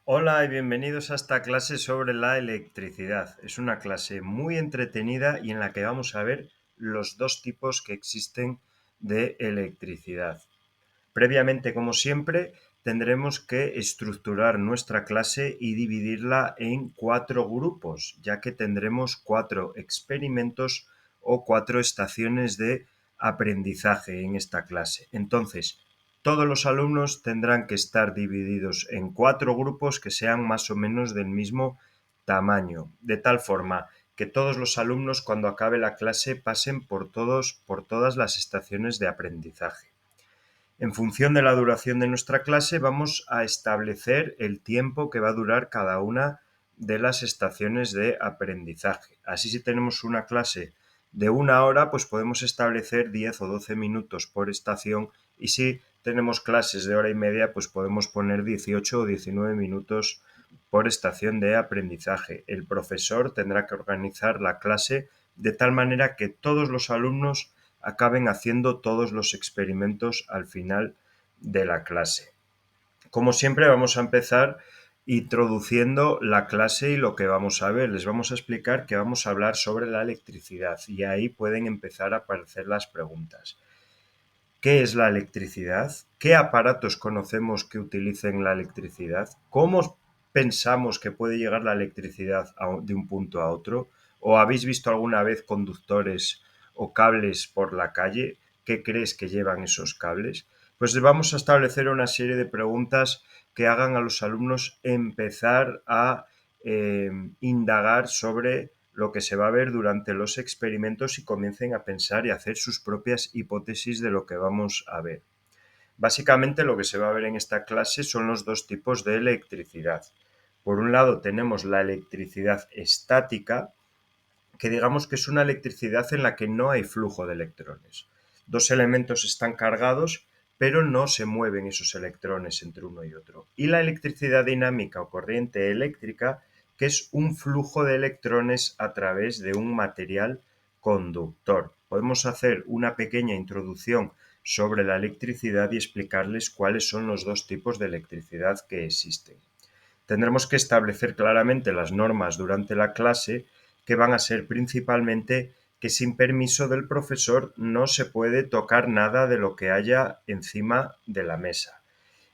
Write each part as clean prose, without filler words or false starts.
Hola y bienvenidos a esta clase sobre la electricidad. Es una clase muy entretenida y en la que vamos a ver los dos tipos que existen de electricidad. Previamente, como siempre, tendremos que estructurar nuestra clase y dividirla en 4 grupos, ya que tendremos 4 experimentos o 4 estaciones de aprendizaje en esta clase. Entonces, todos los alumnos tendrán que estar divididos en 4 grupos que sean más o menos del mismo tamaño, de tal forma que todos los alumnos, cuando acabe la clase, pasen por todas las estaciones de aprendizaje. En función de la duración de nuestra clase, vamos a establecer el tiempo que va a durar cada una de las estaciones de aprendizaje. Así, si tenemos una clase de 1 hora, pues podemos establecer 10 o 12 minutos por estación, y si tenemos clases de 1 hora y media, pues podemos poner 18 o 19 minutos por estación de aprendizaje. El profesor tendrá que organizar la clase de tal manera que todos los alumnos acaben haciendo todos los experimentos al final de la clase. Como siempre, vamos a empezar introduciendo la clase y lo que vamos a ver. Les vamos a explicar que vamos a hablar sobre la electricidad y ahí pueden empezar a aparecer las preguntas. ¿Qué es la electricidad? ¿Qué aparatos conocemos que utilicen la electricidad? ¿Cómo pensamos que puede llegar la electricidad de un punto a otro? ¿O habéis visto alguna vez conductores o cables por la calle? ¿Qué crees que llevan esos cables? Pues vamos a establecer una serie de preguntas que hagan a los alumnos empezar a indagar sobre lo que se va a ver durante los experimentos y comiencen a pensar y a hacer sus propias hipótesis de lo que vamos a ver. Básicamente, lo que se va a ver en esta clase son los dos tipos de electricidad. Por un lado tenemos la electricidad estática, que digamos que es una electricidad en la que no hay flujo de electrones. Dos elementos están cargados, pero no se mueven esos electrones entre uno y otro. Y la electricidad dinámica o corriente eléctrica, que es un flujo de electrones a través de un material conductor. Podemos hacer una pequeña introducción sobre la electricidad y explicarles cuáles son los dos tipos de electricidad que existen. Tendremos que establecer claramente las normas durante la clase, que van a ser principalmente que sin permiso del profesor no se puede tocar nada de lo que haya encima de la mesa.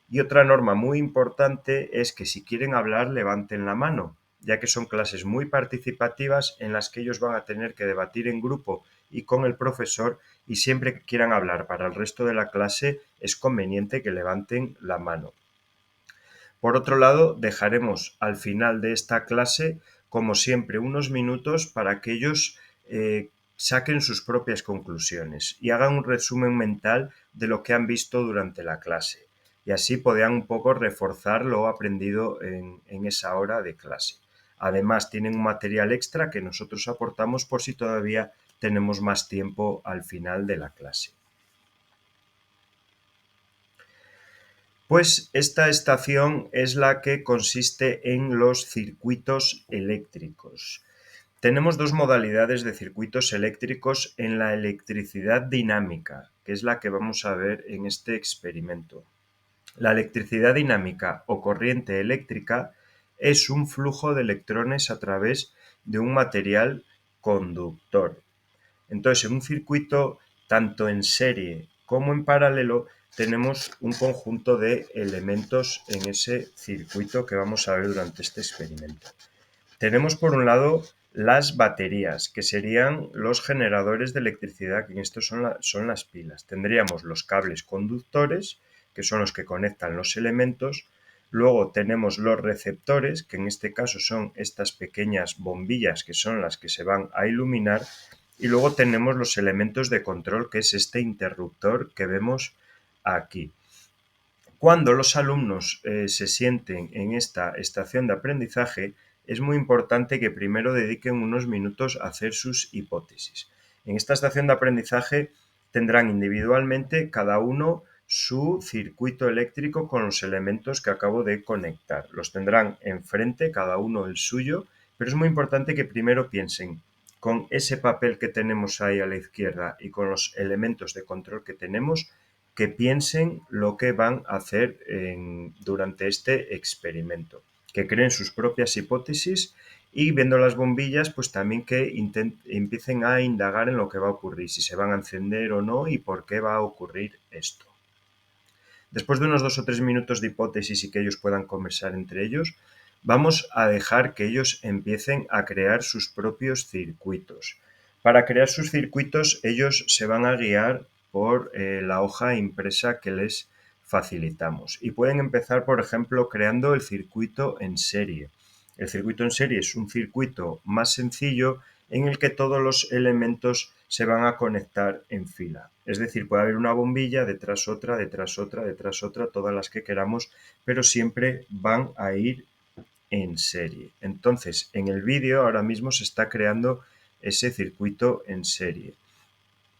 Y otra norma muy importante es que si quieren hablar, levanten la mano, ya que son clases muy participativas en las que ellos van a tener que debatir en grupo y con el profesor, y siempre que quieran hablar para el resto de la clase es conveniente que levanten la mano. Por otro lado, dejaremos al final de esta clase, como siempre, unos minutos para que ellos saquen sus propias conclusiones y hagan un resumen mental de lo que han visto durante la clase. Y así podrán un poco reforzar lo aprendido en esa hora de clase. Además, tienen un material extra que nosotros aportamos por si todavía tenemos más tiempo al final de la clase. Pues esta estación es la que consiste en los circuitos eléctricos. Tenemos dos modalidades de circuitos eléctricos en la electricidad dinámica, que es la que vamos a ver en este experimento. La electricidad dinámica o corriente eléctrica es un flujo de electrones a través de un material conductor. Entonces, en un circuito, tanto en serie como en paralelo, tenemos un conjunto de elementos en ese circuito que vamos a ver durante este experimento. Tenemos por un lado las baterías, que serían los generadores de electricidad, que en esto son las pilas. Tendríamos los cables conductores, que son los que conectan los elementos. Luego tenemos los receptores, que en este caso son estas pequeñas bombillas que son las que se van a iluminar. Y luego tenemos los elementos de control, que es este interruptor que vemos aquí. Cuando los alumnos se sienten en esta estación de aprendizaje, es muy importante que primero dediquen unos minutos a hacer sus hipótesis. En esta estación de aprendizaje tendrán individualmente cada uno su circuito eléctrico con los elementos que acabo de conectar. Los tendrán enfrente, cada uno el suyo, pero es muy importante que primero piensen con ese papel que tenemos ahí a la izquierda y con los elementos de control que tenemos, que piensen lo que van a hacer durante este experimento. que creen sus propias hipótesis y viendo las bombillas, pues también que empiecen a indagar en lo que va a ocurrir, si se van a encender o no y por qué va a ocurrir esto. Después de unos 2 o 3 minutos de hipótesis y que ellos puedan conversar entre ellos, vamos a dejar que ellos empiecen a crear sus propios circuitos. Para crear sus circuitos, ellos se van a guiar por la hoja impresa que les facilitamos. Y pueden empezar, por ejemplo, creando el circuito en serie. El circuito en serie es un circuito más sencillo en el que todos los elementos se van a conectar en fila. Es decir, puede haber una bombilla, detrás otra, detrás otra, detrás otra, todas las que queramos, pero siempre van a ir en serie. Entonces, en el vídeo ahora mismo se está creando ese circuito en serie.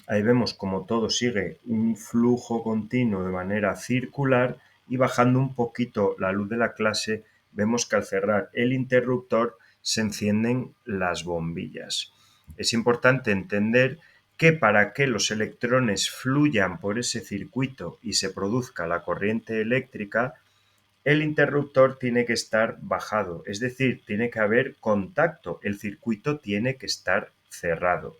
Ahí vemos como todo sigue un flujo continuo de manera circular y bajando un poquito la luz de la clase, vemos que al cerrar el interruptor se encienden las bombillas. Es importante entender que para que los electrones fluyan por ese circuito y se produzca la corriente eléctrica, el interruptor tiene que estar bajado, es decir, tiene que haber contacto, el circuito tiene que estar cerrado.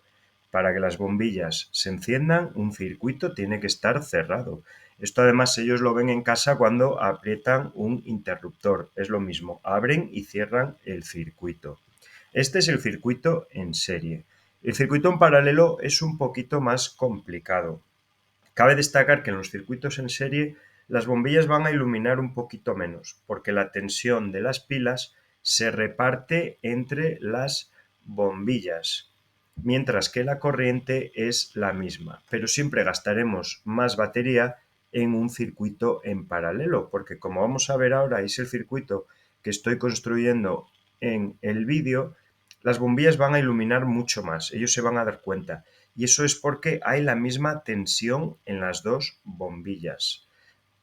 Para que las bombillas se enciendan, un circuito tiene que estar cerrado. Esto además ellos lo ven en casa cuando aprietan un interruptor. Es lo mismo, abren y cierran el circuito. Este es el circuito en serie. El circuito en paralelo es un poquito más complicado. Cabe destacar que en los circuitos en serie las bombillas van a iluminar un poquito menos, porque la tensión de las pilas se reparte entre las bombillas, mientras que la corriente es la misma, pero siempre gastaremos más batería en un circuito en paralelo, porque como vamos a ver ahora, es el circuito que estoy construyendo en el vídeo, las bombillas van a iluminar mucho más, ellos se van a dar cuenta. Y eso es porque hay la misma tensión en las dos bombillas.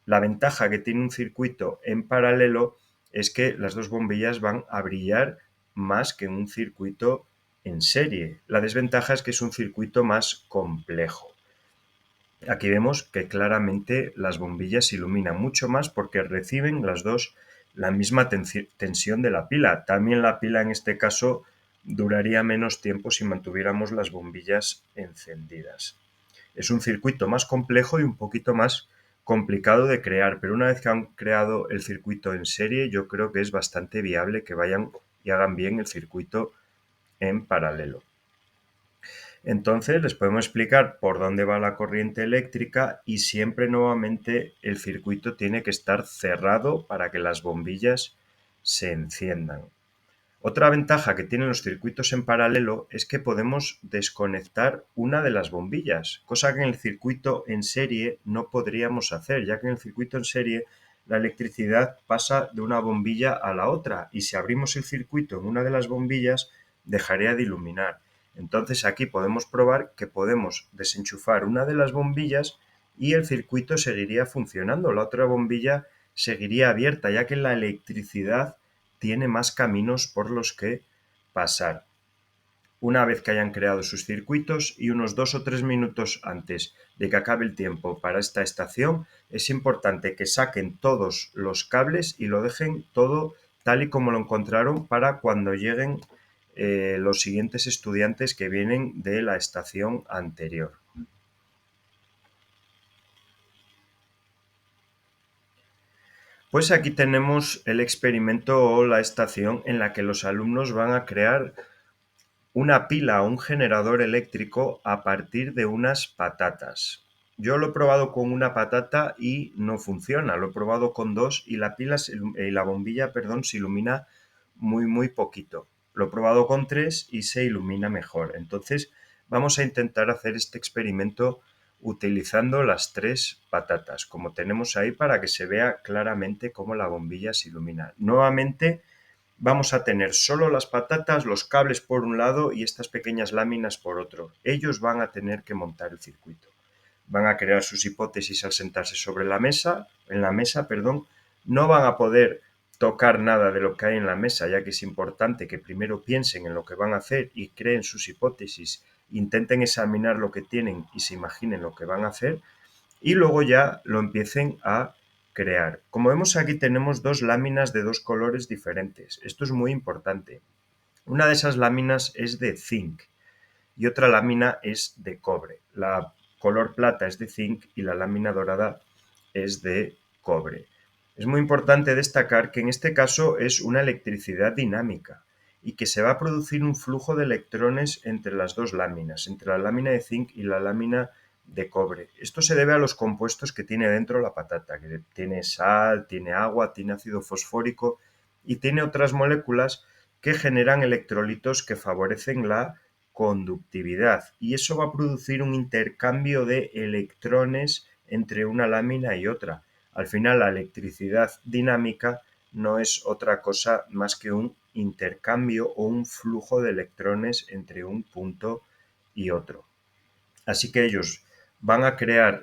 La ventaja que tiene un circuito en paralelo es que las dos bombillas van a brillar más que en un circuito en serie. La desventaja es que es un circuito más complejo. Aquí vemos que claramente las bombillas iluminan mucho más porque reciben las dos la misma tensión de la pila. También la pila en este caso duraría menos tiempo si mantuviéramos las bombillas encendidas. Es un circuito más complejo y un poquito más complicado de crear, pero una vez que han creado el circuito en serie, yo creo que es bastante viable que vayan y hagan bien el circuito en paralelo. Entonces les podemos explicar por dónde va la corriente eléctrica y siempre nuevamente el circuito tiene que estar cerrado para que las bombillas se enciendan. Otra ventaja que tienen los circuitos en paralelo es que podemos desconectar una de las bombillas, cosa que en el circuito en serie no podríamos hacer, ya que en el circuito en serie la electricidad pasa de una bombilla a la otra y si abrimos el circuito en una de las bombillas dejaría de iluminar. Entonces aquí podemos probar que podemos desenchufar una de las bombillas y el circuito seguiría funcionando, la otra bombilla seguiría abierta, ya que la electricidad tiene más caminos por los que pasar. Una vez que hayan creado sus circuitos y unos 2 o 3 minutos antes de que acabe el tiempo para esta estación, es importante que saquen todos los cables y lo dejen todo tal y como lo encontraron para cuando lleguen los siguientes estudiantes que vienen de la estación anterior. Pues aquí tenemos el experimento o la estación en la que los alumnos van a crear una pila o un generador eléctrico a partir de unas patatas. Yo lo he probado con una patata y no funciona. Lo he probado con dos y la bombilla, se ilumina muy poquito. Lo he probado con tres y se ilumina mejor. Entonces vamos a intentar hacer este experimento utilizando las tres patatas, como tenemos ahí para que se vea claramente cómo la bombilla se ilumina. Nuevamente vamos a tener solo las patatas, los cables por un lado y estas pequeñas láminas por otro. Ellos van a tener que montar el circuito. Van a crear sus hipótesis al sentarse sobre en la mesa, no van a poder tocar nada de lo que hay en la mesa, ya que es importante que primero piensen en lo que van a hacer y creen sus hipótesis, intenten examinar lo que tienen y se imaginen lo que van a hacer y luego ya lo empiecen a crear. Como vemos aquí tenemos dos láminas de dos colores diferentes. Esto es muy importante. Una de esas láminas es de zinc y otra lámina es de cobre. La color plata es de zinc y la lámina dorada es de cobre. Es muy importante destacar que en este caso es una electricidad dinámica y que se va a producir un flujo de electrones entre las dos láminas, entre la lámina de zinc y la lámina de cobre. Esto se debe a los compuestos que tiene dentro la patata, que tiene sal, tiene agua, tiene ácido fosfórico y tiene otras moléculas que generan electrolitos que favorecen la conductividad y eso va a producir un intercambio de electrones entre una lámina y otra. Al final la electricidad dinámica no es otra cosa más que un intercambio o un flujo de electrones entre un punto y otro. Así que ellos van a crear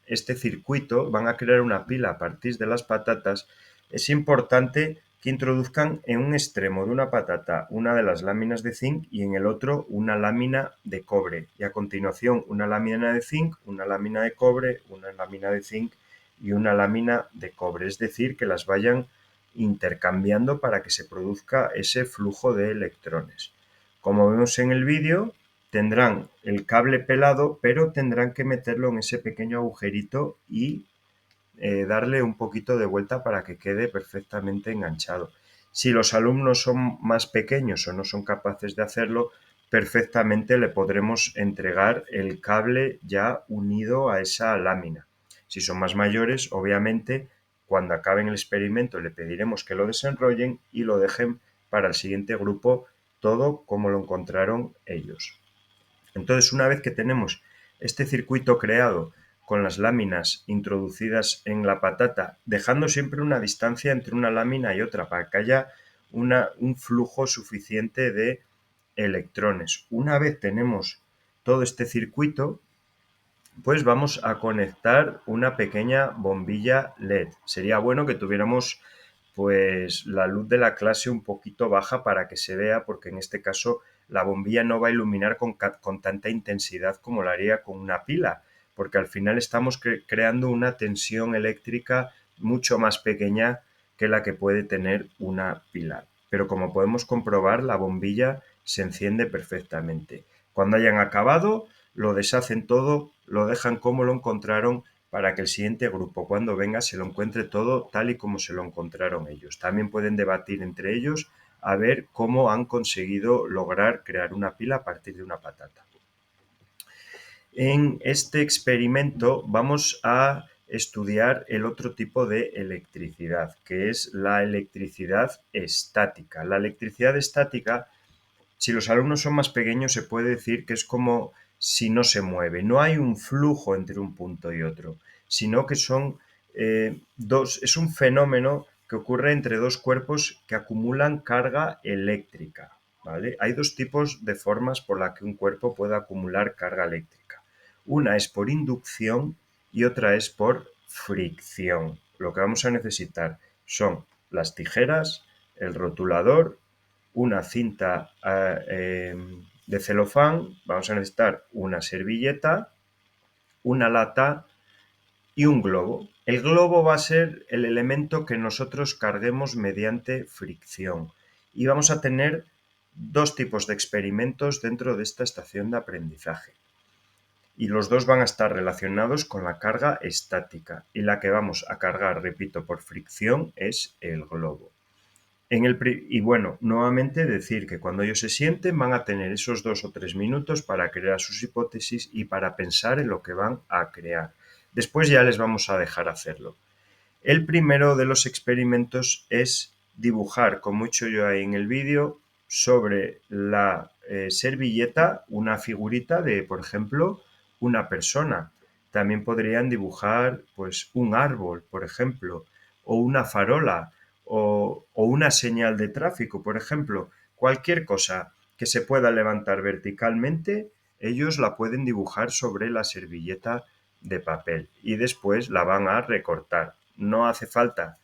este circuito, van a crear una pila a partir de las patatas. Es importante que introduzcan en un extremo de una patata una de las láminas de zinc y en el otro una lámina de cobre. Y a continuación una lámina de zinc, una lámina de cobre, una lámina de zinc y una lámina de cobre. Es decir, que las vayan intercambiando para que se produzca ese flujo de electrones. Como vemos en el vídeo, tendrán el cable pelado, pero tendrán que meterlo en ese pequeño agujerito y darle un poquito de vuelta para que quede perfectamente enganchado. Si los alumnos son más pequeños o no son capaces de hacerlo, perfectamente le podremos entregar el cable ya unido a esa lámina. Si son más mayores, obviamente, cuando acaben el experimento le pediremos que lo desenrollen y lo dejen para el siguiente grupo todo como lo encontraron ellos. Entonces, una vez que tenemos este circuito creado con las láminas introducidas en la patata, dejando siempre una distancia entre una lámina y otra para que haya un flujo suficiente de electrones. Una vez tenemos todo este circuito, pues vamos a conectar una pequeña bombilla LED. Sería bueno que tuviéramos pues la luz de la clase un poquito baja para que se vea, porque en este caso la bombilla no va a iluminar con tanta intensidad como la haría con una pila, porque al final estamos creando una tensión eléctrica mucho más pequeña que la que puede tener una pila. Pero como podemos comprobar, la bombilla se enciende perfectamente. Cuando hayan acabado, lo deshacen todo, lo dejan como lo encontraron para que el siguiente grupo, cuando venga, se lo encuentre todo tal y como se lo encontraron ellos. También pueden debatir entre ellos a ver cómo han conseguido lograr crear una pila a partir de una patata. En este experimento vamos a estudiar el otro tipo de electricidad, que es la electricidad estática. La electricidad estática, si los alumnos son más pequeños, se puede decir que es como si no se mueve. No hay un flujo entre un punto y otro, sino que son es un fenómeno que ocurre entre dos cuerpos que acumulan carga eléctrica. ¿Vale? Hay dos tipos de formas por las que un cuerpo puede acumular carga eléctrica. Una es por inducción y otra es por fricción. Lo que vamos a necesitar son las tijeras, el rotulador, una cinta de celofán, vamos a necesitar una servilleta, una lata y un globo. El globo va a ser el elemento que nosotros carguemos mediante fricción. Y vamos a tener dos tipos de experimentos dentro de esta estación de aprendizaje. Y los dos van a estar relacionados con la carga estática. Y la que vamos a cargar, repito, por fricción es el globo. Y bueno, nuevamente decir que cuando ellos se sienten van a tener esos 2 o 3 minutos para crear sus hipótesis y para pensar en lo que van a crear. Después ya les vamos a dejar hacerlo. El primero de los experimentos es dibujar, como he hecho yo ahí en el vídeo, sobre la servilleta una figurita de, por ejemplo, una persona. También podrían dibujar pues un árbol, por ejemplo, o una farola, o una señal de tráfico, por ejemplo. Cualquier cosa que se pueda levantar verticalmente, ellos la pueden dibujar sobre la servilleta de papel y después la van a recortar. No hace falta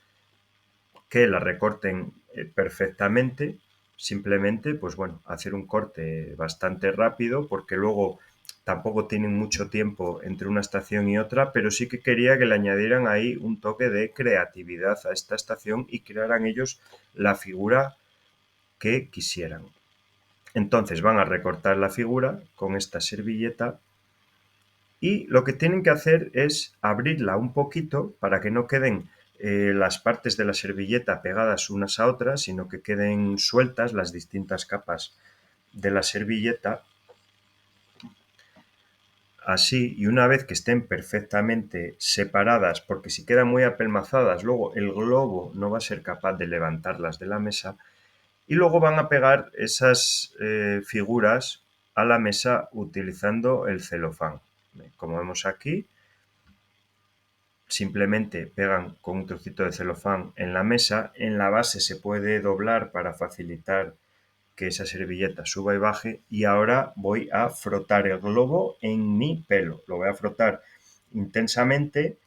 que la recorten perfectamente, simplemente, pues bueno, hacer un corte bastante rápido porque luego tampoco tienen mucho tiempo entre una estación y otra, pero sí que quería que le añadieran ahí un toque de creatividad a esta estación y crearan ellos la figura que quisieran. Entonces van a recortar la figura con esta servilleta y lo que tienen que hacer es abrirla un poquito para que no queden las partes de la servilleta pegadas unas a otras, sino que queden sueltas las distintas capas de la servilleta. Así, y una vez que estén perfectamente separadas, porque si quedan muy apelmazadas, luego el globo no va a ser capaz de levantarlas de la mesa, y luego van a pegar esas figuras a la mesa utilizando el celofán. Como vemos aquí, simplemente pegan con un trocito de celofán en la mesa. En la base se puede doblar para facilitar que esa servilleta suba y baje. Y ahora voy a frotar el globo en mi pelo. Lo voy a frotar intensamente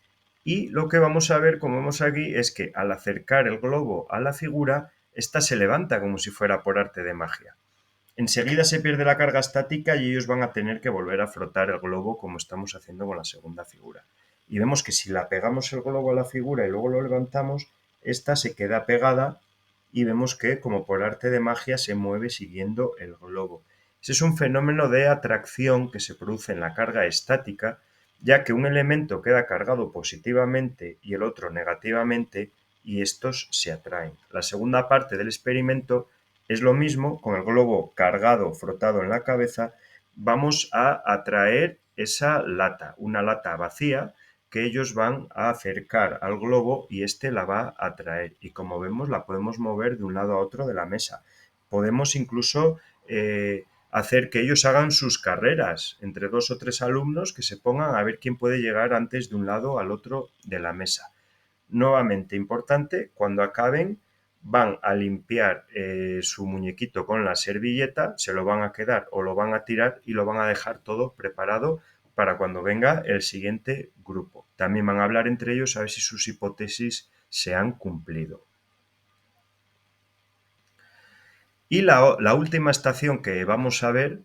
y lo que vamos a ver, como vemos aquí, es que al acercar el globo a la figura, esta se levanta como si fuera por arte de magia. Enseguida se pierde la carga estática y ellos van a tener que volver a frotar el globo como estamos haciendo con la segunda figura. Y vemos que si la pegamos el globo a la figura y luego lo levantamos, esta se queda pegada y vemos que como por arte de magia se mueve siguiendo el globo. Ese es un fenómeno de atracción que se produce en la carga estática, ya que un elemento queda cargado positivamente y el otro negativamente y estos se atraen. La segunda parte del experimento es lo mismo, con el globo cargado, frotado en la cabeza, vamos a atraer esa lata, una lata vacía que ellos van a acercar al globo y este la va a atraer. Y como vemos, la podemos mover de un lado a otro de la mesa. Podemos incluso hacer que ellos hagan sus carreras entre 2 o 3 alumnos que se pongan a ver quién puede llegar antes de un lado al otro de la mesa. Nuevamente importante, cuando acaben van a limpiar su muñequito con la servilleta, se lo van a quedar o lo van a tirar y lo van a dejar todo preparado para cuando venga el siguiente grupo. También van a hablar entre ellos a ver si sus hipótesis se han cumplido. Y la última estación que vamos a ver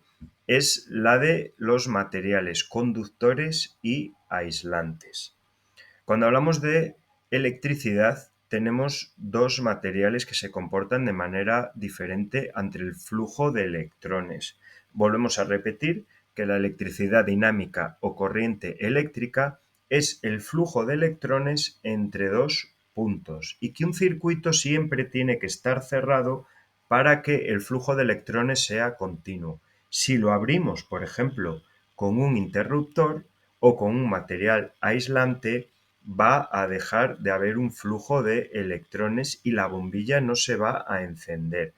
es la de los materiales conductores y aislantes. Cuando hablamos de electricidad, tenemos dos materiales que se comportan de manera diferente ante el flujo de electrones. Volvemos a repetir que la electricidad dinámica o corriente eléctrica es el flujo de electrones entre dos puntos y que un circuito siempre tiene que estar cerrado para que el flujo de electrones sea continuo. Si lo abrimos, por ejemplo, con un interruptor o con un material aislante, va a dejar de haber un flujo de electrones y la bombilla no se va a encender.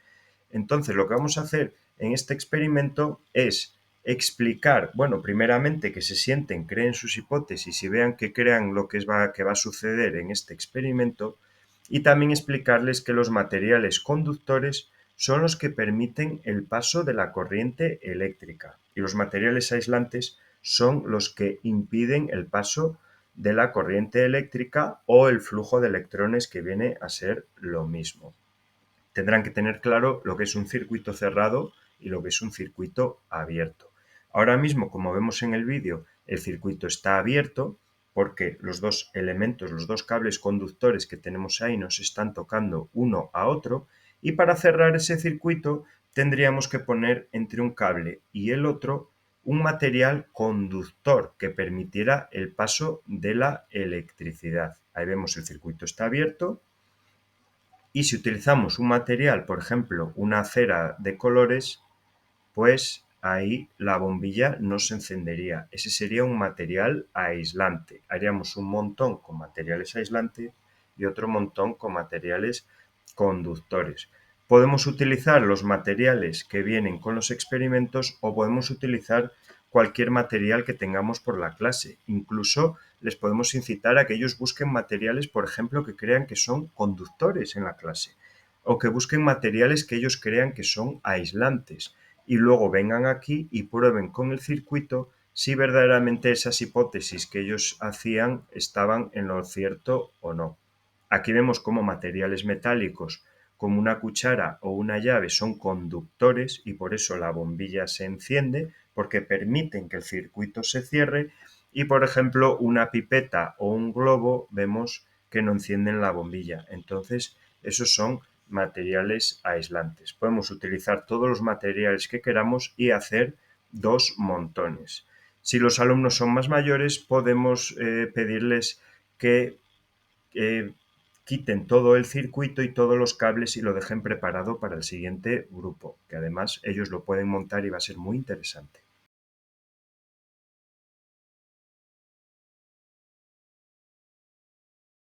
Entonces, lo que vamos a hacer en este experimento es explicar, bueno, primeramente que se sienten, creen sus hipótesis y vean que crean lo que va a suceder en este experimento y también explicarles que los materiales conductores son los que permiten el paso de la corriente eléctrica y los materiales aislantes son los que impiden el paso de la corriente eléctrica o el flujo de electrones, que viene a ser lo mismo. Tendrán que tener claro lo que es un circuito cerrado y lo que es un circuito abierto. Ahora mismo, como vemos en el vídeo, el circuito está abierto porque los dos elementos, los dos cables conductores que tenemos ahí nos están tocando uno a otro y para cerrar ese circuito tendríamos que poner entre un cable y el otro un material conductor que permitiera el paso de la electricidad. Ahí vemos el circuito está abierto y si utilizamos un material, por ejemplo, una cera de colores, pues ahí la bombilla no se encendería. Ese sería un material aislante. Haríamos un montón con materiales aislantes y otro montón con materiales conductores. Podemos utilizar los materiales que vienen con los experimentos o podemos utilizar cualquier material que tengamos por la clase. Incluso les podemos incitar a que ellos busquen materiales, por ejemplo, que crean que son conductores en la clase o que busquen materiales que ellos crean que son aislantes y luego vengan aquí y prueben con el circuito si verdaderamente esas hipótesis que ellos hacían estaban en lo cierto o no. Aquí vemos cómo materiales metálicos como una cuchara o una llave son conductores y por eso la bombilla se enciende, porque permiten que el circuito se cierre, y por ejemplo una pipeta o un globo vemos que no encienden la bombilla. Entonces esos son materiales aislantes. Podemos utilizar todos los materiales que queramos y hacer dos montones. Si los alumnos son más mayores, podemos pedirles que quiten todo el circuito y todos los cables y lo dejen preparado para el siguiente grupo, que además ellos lo pueden montar y va a ser muy interesante.